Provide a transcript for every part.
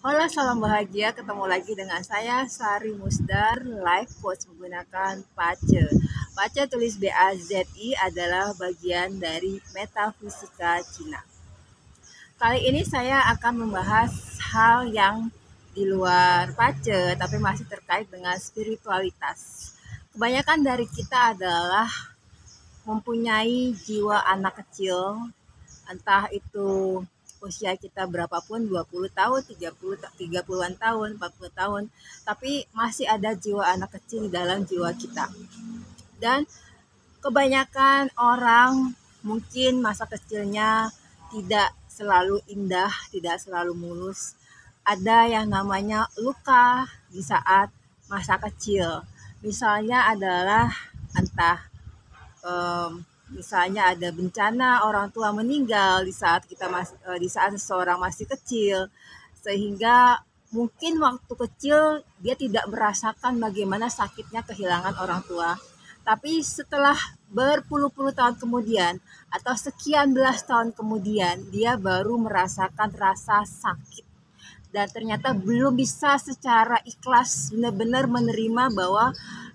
Halo, salam bahagia. Ketemu lagi dengan saya, Sari Musdar, life coach menggunakan Pace. Pace tulis BAZI adalah bagian dari metafisika Cina. Kali ini saya akan membahas hal yang di luar Pace, tapi masih terkait dengan spiritualitas. Kebanyakan dari kita adalah mempunyai jiwa anak kecil, entah itu usia kita berapapun, 20 tahun, 30-an tahun, 40 tahun, tapi masih ada jiwa anak kecil di dalam jiwa kita. Dan kebanyakan orang mungkin masa kecilnya tidak selalu indah, tidak selalu mulus. Ada yang namanya luka di saat masa kecil. Misalnya adalah entah misalnya ada bencana orang tua meninggal di saat seseorang masih kecil, sehingga mungkin waktu kecil dia tidak merasakan bagaimana sakitnya kehilangan orang tua. Tapi setelah berpuluh-puluh tahun kemudian atau sekian belas tahun kemudian dia baru merasakan rasa sakit. Dan ternyata belum bisa secara ikhlas benar-benar menerima bahwa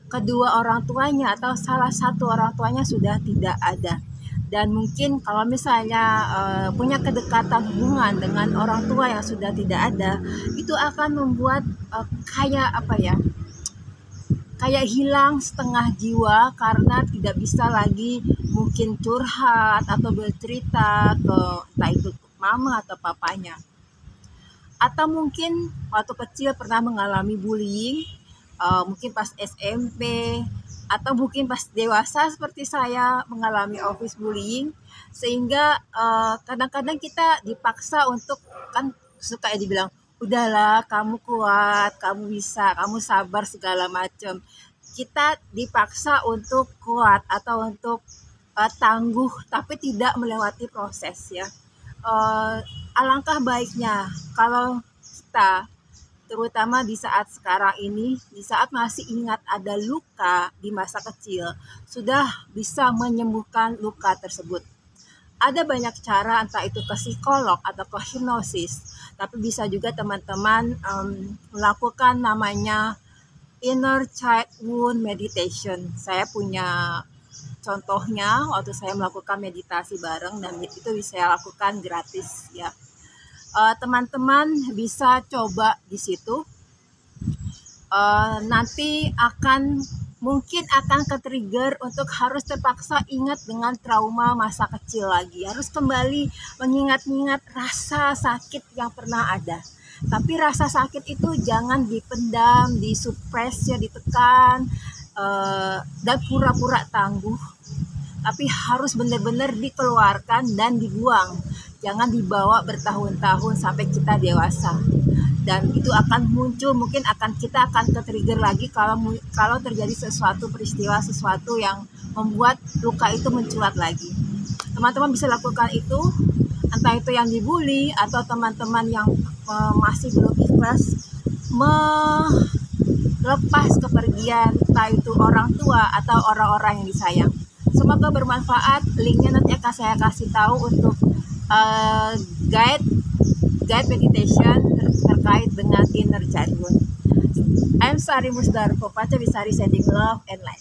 kedua orang tuanya atau salah satu orang tuanya sudah tidak ada. Dan mungkin kalau misalnya punya kedekatan hubungan dengan orang tua yang sudah tidak ada, itu akan membuat kayak hilang setengah jiwa karena tidak bisa lagi mungkin curhat atau bercerita ke entah itu mama atau papanya. Atau mungkin waktu kecil pernah mengalami bullying, mungkin pas SMP atau mungkin pas dewasa seperti saya mengalami office bullying, sehingga kadang-kadang kita dipaksa untuk, kan suka dibilang, udahlah kamu kuat, kamu bisa, kamu sabar segala macam. Kita dipaksa untuk kuat atau untuk tangguh, tapi tidak melewati proses ya. Alangkah baiknya kalau kita, terutama di saat sekarang ini, di saat masih ingat ada luka di masa kecil, sudah bisa menyembuhkan luka tersebut. Ada banyak cara, entah itu ke psikolog atau ke hipnosis, tapi bisa juga teman-teman melakukan namanya inner child wound meditation. Saya punya contohnya waktu saya melakukan meditasi bareng, dan itu bisa saya lakukan gratis ya. Teman-teman bisa coba di situ. Nanti mungkin akan ke-trigger untuk harus terpaksa ingat dengan trauma masa kecil lagi. Harus kembali mengingat-ingat rasa sakit yang pernah ada. Tapi rasa sakit itu jangan dipendam, disupres ya, ditekan, dan pura-pura tangguh. Tapi harus benar-benar dikeluarkan dan dibuang. Jangan dibawa bertahun-tahun sampai kita dewasa. Dan itu akan muncul, mungkin kita akan ke-trigger lagi kalau terjadi sesuatu yang membuat luka itu mencuat lagi. Teman-teman bisa lakukan itu, entah itu yang dibully atau teman-teman yang masih belum ikhlas melepas kepergian entah itu orang tua atau orang-orang yang disayang. Semoga bermanfaat. Linknya nanti akan saya kasih tahu untuk guide meditation terkait dengan inner child wound. I'm Sari Musdar, Pace Bisari, sending love and light.